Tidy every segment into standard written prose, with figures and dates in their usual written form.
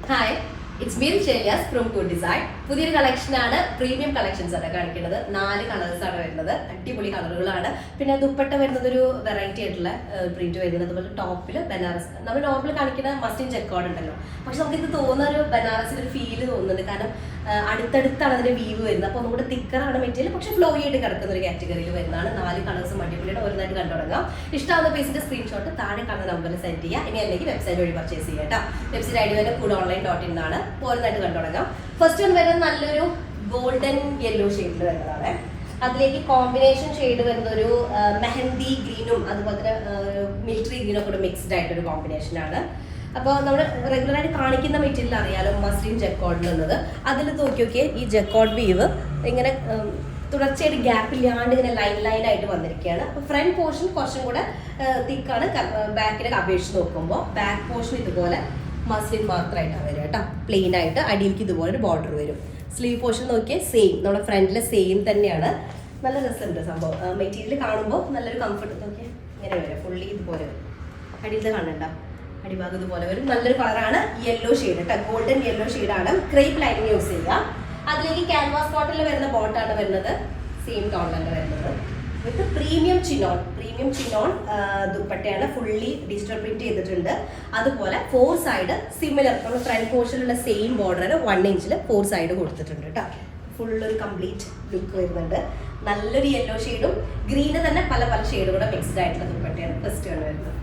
Hi, it's me ഷെലിയാസ് from good design. പുതിയൊരു കളക്ഷനാണ്, പ്രീമിയം കളക്ഷൻസ് ആണ് കാണിക്കുന്നത്. 4 കളേഴ്സ് ആണ് വരുന്നത്, അടിപൊളി കളറുകളാണ്. പിന്നെ ദുപ്പട്ട വരുന്നത് ഒരു വെറൈറ്റി ആയിട്ടുള്ള പ്രിന്റ് വരുന്നത്. അതുപോലെ ടോപ്പിൽ ബനാറസ്, നമ്മൾ നോർമൽ കാണിക്കുന്ന മസ്റ്റിൻ ചെക്കോഡ് ഉണ്ടല്ലോ, പക്ഷെ നമുക്ക് ഇത് തോന്നുന്ന ഒരു ബനാറസിന്റെ ഒരു ഫീല് തോന്നുന്നുണ്ട്. കാരണം അടുത്തടുത്താണ് അതിന്റെ വീവ് വരുന്നത്. അപ്പോൾ നമ്മുടെ തിക്കറാണ് മെറ്റീരിയൽ, പക്ഷെ ഫ്ലോ ആയിട്ട് കിടക്കുന്ന ഒരു കാറ്റഗറിയിൽ വരുന്നതാണ്. 4 കളേഴ്സും അടിപൊളിയുടെ ഓരോന്നായിട്ട് കണ്ടു തുടങ്ങാം. ഇഷ്ടമാകുന്ന പീസിന്റെ സ്ക്രീൻഷോട്ട് താഴെ കാണുന്ന നമ്പറിൽ സെൻഡ് ചെയ്യുക. ഇനി അല്ലെങ്കിൽ വെബ്സൈറ്റ് വഴി പർച്ചേസ് ചെയ്യുക കേട്ടോ. വെബ്സൈറ്റ് ഐഡി വരെ foodonline.in എന്നാണ്. ഓരോന്നായിട്ട് കണ്ടു തുടങ്ങാം. ഫസ്റ്റ് വൺ വരുന്നത് നല്ലൊരു ഗോൾഡൻ യെല്ലോ ഷെയ്ഡിൽ വരുന്നതാണ്. അതിലേക്ക് കോമ്പിനേഷൻ ഷെയ്ഡ് വരുന്ന ഒരു മെഹന്തി ഗ്രീനും അതുപോലെ തന്നെ മിലിറ്ററി ഗ്രീനും കൂടെ മിക്സ്ഡ് ആയിട്ടൊരു കോമ്പിനേഷനാണ്. അപ്പോൾ നമ്മൾ റെഗുലറായിട്ട് കാണിക്കുന്ന മെറ്റീരിയൽ അറിയാലോ, മസ്ലിൻ ജക്കോഡിൽ ഉള്ളത്. അതിൽ നോക്കിയൊക്കെ ഈ ജക്കോഡ് വീവ് ഇങ്ങനെ തുടർച്ചയായിട്ട് ഗ്യാപ്പ് ഇല്ലാണ്ട് ഇങ്ങനെ ലൈൻ ആയിട്ട് വന്നിരിക്കുകയാണ്. അപ്പോൾ ഫ്രണ്ട് പോർഷൻ കുറച്ചും കൂടെ തിക്കാണ്. ബാക്കിലേക്ക് അപേക്ഷിച്ച് നോക്കുമ്പോൾ ബാക്ക് പോർഷൻ ഇതുപോലെ മസ്ലിൻ മാത്രമായിട്ടാണ് വരിക കേട്ടോ. പ്ലെയിൻ ആയിട്ട് അടിയിലേക്ക് ഇതുപോലെ ഒരു ബോർഡർ വരും. സ്ലീവ് പോർഷൻ നോക്കിയാൽ സെയിം, നമ്മുടെ ഫ്രണ്ടിലെ സെയിം തന്നെയാണ്. നല്ല രസമുണ്ട് സംഭവം. മെറ്റീരിയൽ കാണുമ്പോൾ നല്ലൊരു കംഫർട്ട്. നോക്കിയാൽ ഇങ്ങനെ വരും, ഫുള്ളി ഇതുപോലെ വരും. അടിയിൽ കാണണ്ട, അടിഭാഗം ഇതുപോലെ വരും. നല്ലൊരു കളറാണ്, യെല്ലോ ഷെയ്ഡ് കേട്ടോ, ഗോൾഡൻ യെല്ലോ ഷെയ്ഡാണ്. ക്രേപ്പ് ലൈനിങ് യൂസ് ചെയ്യുക. അതിലേക്ക് ക്യാൻവാസ് കോട്ടണിൽ വരുന്ന ബോട്ടാണ് വരുന്നത്, സെയിം ടോണിലാണ് വരുന്നത്. വിത്ത് പ്രീമിയം ചിനോൺ ദുപ്പട്ടയാണ്. ഫുള്ളി ഡിജിറ്റൽ പ്രിന്റ് ചെയ്തിട്ടുണ്ട്. അതുപോലെ 4 സൈഡ് സിമിലർ, നമ്മൾ ഫ്രണ്ട് പോർഷനിലുള്ള സെയിം ബോർഡർ 1 ഇഞ്ചിൽ 4 സൈഡ് കൊടുത്തിട്ടുണ്ട് കേട്ടോ. ഫുള്ളൊരു കംപ്ലീറ്റ് ലുക്ക് വരുന്നുണ്ട്. നല്ലൊരു യെല്ലോ ഷെയ്ഡും ഗ്രീന് തന്നെ പല ഷെയ്ഡുകൂടെ മിക്സ്ഡ് ആയിട്ടുള്ള ദുപ്പട്ടയാണ് ഫസ്റ്റ് ആണ് വരുന്നത്.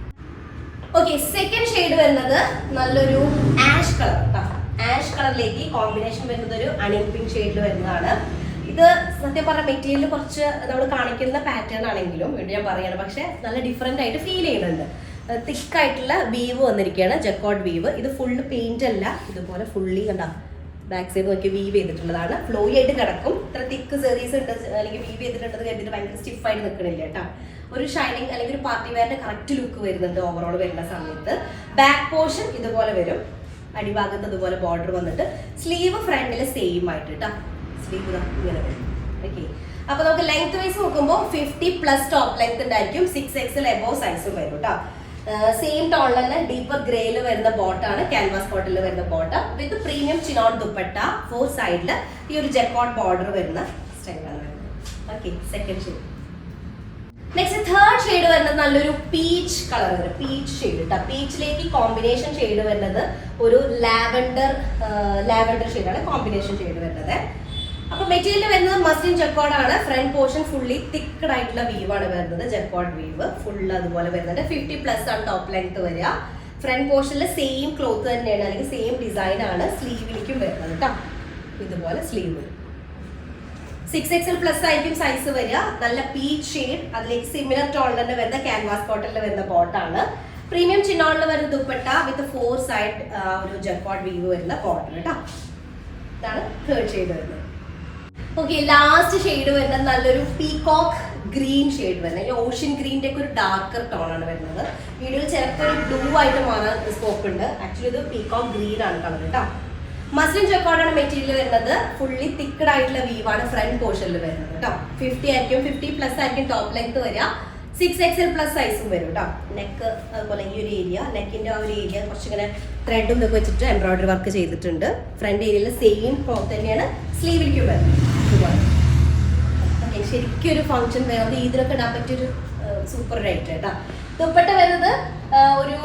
ഓക്കെ, സെക്കൻഡ് ഷെയ്ഡ് വരുന്നത് നല്ലൊരു ആഷ് കളർ കേട്ടോ. ആഷ് കളറിലേക്ക് കോമ്പിനേഷൻ വരുന്നത് ഒരു അണിയൻ പിങ്ക് ഷെയ്ഡിൽ വരുന്നതാണ്. ഇത് സത്യം പറഞ്ഞ മെറ്റീരിയൽ കുറച്ച് നമ്മൾ കാണിക്കുന്ന പാറ്റേൺ ആണെങ്കിലും വീണ്ടും ഞാൻ പറയുകയാണ്, പക്ഷെ നല്ല ഡിഫറെന്റ് ആയിട്ട് ഫീൽ ചെയ്യുന്നുണ്ട്. തിക്കായിട്ടുള്ള വീവ് വന്നിരിക്കുകയാണ്, ജക്കോഡ് വീവ്. ഇത് ഫുള്ള് പെയിന്റ് അല്ല, ഇതുപോലെ ഫുള്ളി കണ്ട ബാക്ക് സൈഡ് നോക്കി വീവ് ചെയ്തിട്ടുള്ളതാണ്. ഫ്ലോയി ആയിട്ട് കിടക്കും. ഇത്ര തിക്ക് സെറീസ് ഉണ്ട് അല്ലെങ്കിൽ വീവ് ചെയ്തിട്ടുണ്ടെന്ന് കരുതിയിട്ട് ഭയങ്കര സ്റ്റിഫായിട്ട് നിൽക്കണില്ല കേട്ടോ. ഒരു ഷൈനിങ് അല്ലെങ്കിൽ ഒരു പാർട്ടി വെയറിന്റെ കറക്റ്റ് ലുക്ക് വരുന്നുണ്ട് ഓവറോൾ വരുന്ന സമയത്ത്. ബാക്ക് പോർഷൻ ഇതുപോലെ വരും, അടിഭാഗത്ത് ഇതുപോലെ ബോർഡർ വന്നിട്ട് സ്ലീവ് ഫ്രണ്ടിൽ സെയിം ആയിട്ട് കേട്ടോ. സ്ലീവ് ഇങ്ങനെ വരും. ഓക്കെ, അപ്പൊ നമുക്ക് ലെങ്ത് വൈസ് നോക്കുമ്പോൾ 50+ ടോപ്പ് ലെങ്ത് ഉണ്ടായിരിക്കും. 6XL എബോവ് സൈസും വരും കേട്ടോ. സെയിം ടോണിൽ തന്നെ ഡീപ്പർ ഗ്രേയിൽ വരുന്ന ബോട്ടാണ്, ക്യാൻവാസ് കോട്ടണിൽ വരുന്ന ബോട്ട് വിത്ത് പ്രീമിയം ചിനോൺ ദുപ്പട്ട. 4 സൈഡിൽ ഈ ഒരു ജക്കോഡ് ബോർഡർ വരുന്ന സ്റ്റൈലാണ് വരുന്നത്. Okay, second shade. Next third shade വരുന്നത് നല്ലൊരു പീച്ച് കളർ വരും, പീച്ച് ഷെയ്ഡ് കേട്ടോ. പീച്ചിലേക്ക് കോമ്പിനേഷൻ ഷെയ്ഡ് വരുന്നത് ഒരു ലാവൻഡർ ഷെയ്ഡാണ് കോമ്പിനേഷൻ ഷെയ്ഡ് വരുന്നത്. അപ്പൊ മെറ്റീരിയൽ വരുന്നത് മസ്ലിൻ ജക്കോഡാണ്. ഫ്രണ്ട് പോർഷൻ ഫുള്ളി തിക്കഡ് ആയിട്ടുള്ള വീവാണ് വരുന്നത്, ജക്കോഡ് വീവ് ഫുൾ അതുപോലെ വരുന്നുണ്ട്. 50+ ആണ് ടോപ്പ് ലെങ്ത് വരിക. ഫ്രണ്ട് പോർഷനിൽ സെയിം ക്ലോത്ത് തന്നെയാണ് അല്ലെങ്കിൽ സെയിം ഡിസൈൻ ആണ് സ്ലീവിലേക്കും വരുന്നത് കേട്ടോ. ഇതുപോലെ സ്ലീവ് വരും. 6XL+ ആയിരിക്കും സൈസ് വരിക. നല്ല പീച്ച് ഷെയ്ഡ്, അതിലേക്ക് സിമിലർ ടോണിൽ തന്നെ വരുന്ന ക്യാൻവാസ് കോട്ടണിൽ വരുന്ന ബോട്ടാണ്. പ്രീമിയം ചിനോണിൽ വരുന്ന ദുപ്പട്ട വിത്ത് 4 സൈഡ് ഒരു ജക്കോഡ് വീവ് വരുന്ന ബോട്ടം കേട്ടോ. ഇതാണ് തേർഡ് ഷെയ്ഡ് വരുന്നത്. ഓക്കെ, ലാസ്റ്റ് ഷെയ്ഡ് വരുന്നത് നല്ലൊരു പീകോക്ക് ഗ്രീൻ ഷെയ്ഡ് വരുന്നത്. ഓഷ്യൻ ഗ്രീൻ്റെ ഒക്കെ ഒരു ഡാർക്കർ ടോണാണ് വരുന്നത്. വീഡിയോയിൽ ചിലപ്പോൾ ഒരു ബ്ലൂ ആയിട്ട് മാറാൻ സ്കോപ്പ് ഉണ്ട്. ആക്ച്വലി ഇത് പീകോക്ക് ഗ്രീൻ ആണ് കളർ കേട്ടോ. മസ്ലിൻ ജക്കോഡാണ് മെറ്റീരിയൽ വരുന്നത്. ഫുള്ളി തിക്കഡ് ആയിട്ടുള്ള വീവാണ് ഫ്രണ്ട് പോർഷനിൽ വരുന്നത് കേട്ടോ. 50 ആയിരിക്കും, 50+ ആയിരിക്കും ടോപ്പ് ലെങ്ത് വരിക. 6XL+ സൈസും വരും കേട്ടോ. നെക്ക് അതുപോലെ ഈ ഒരു ഏരിയ, നെക്കിന്റെ ആ ഒരു ഏരിയ കുറച്ചിങ്ങനെ ത്രെഡും ഇതൊക്കെ വെച്ചിട്ട് എംബ്രോയിഡറി വർക്ക് ചെയ്തിട്ടുണ്ട്. ഫ്രണ്ട് ഏരിയയിൽ സെയിം ക്ലോത്ത് തന്നെയാണ് സ്ലീവിലേക്കും വരുന്നത്. ഇതുപോലെ ഓക്കെ, ശരിക്കും ഒരു ഫംഗ്ഷൻ വേറെ ഇതിലൊക്കെ ഇടാൻ പറ്റിയൊരു സൂപ്പർ റൈറ്റ് കേട്ടോ. ദുപ്പട്ട വരുന്നത് ഒരു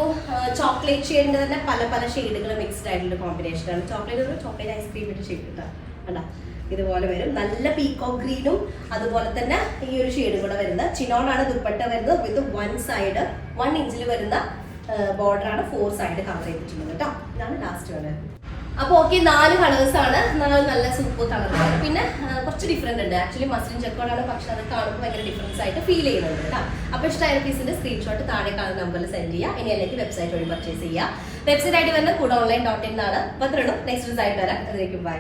ചോക്ലേറ്റ് ഷെയ്ഡിന്റെ തന്നെ പല ഷെയ്ഡുകൾ മിക്സ്ഡ് ആയിട്ടുള്ള കോമ്പിനേഷനാണ്. ചോക്ലേറ്റ് ഐസ്ക്രീമിന്റെ ഷെയ്ഡ് കേട്ടോ. കണ്ടാ ഇതുപോലെ വരും. നല്ല പീകോക്ക് ഗ്രീനും അതുപോലെ തന്നെ ഈ ഒരു ഷെയ്ഡും കൂടെ വരുന്ന ചിനോണാണ് ദുപ്പട്ട വരുന്നത്. വിത്ത് 1 സൈഡ് 1 ഇഞ്ചിൽ വരുന്ന ബോർഡറാണ് 4 സൈഡ് കവർ ചെയ്തിട്ടുള്ളത് കേട്ടോ. ഇതാണ് ലാസ്റ്റ് വരുന്നത്. അപ്പോൾ ഓക്കെ, 4 കളേഴ്സ് ആണ്. നല്ല സൂപ്പർ കളറാണ്. പിന്നെ കുറച്ച് ഡിഫറെന്റ് ഉണ്ട്. ആക്ച്വലി മസ്ലിൻ ജക്കോഡാണ്, പക്ഷെ അത് കാണുമ്പോൾ ഭയങ്കര ഡിഫറൻസ് ആയിട്ട് ഫീൽ ചെയ്യുന്നുണ്ട് കേട്ടോ. അപ്പോൾ ഇഷ്ടമായ പീസിന്റെ സ്ക്രീൻഷോട്ട് താഴെ കാണുന്ന നമ്പറിൽ സെൻഡ് ചെയ്യുക. ഇനി അല്ലെങ്കിൽ വെബ്സൈറ്റ് വഴി പർച്ചേസ് ചെയ്യുക. വെബ്സൈറ്റ് ഐഡി വരുന്നത് foodonline.in എന്നാണ്. അപ്പോൾ അത്രയുള്ളൂ. നെക്സ്റ്റ് ദിവസമായിട്ട് വരാം. അതിലേക്കും ബൈ.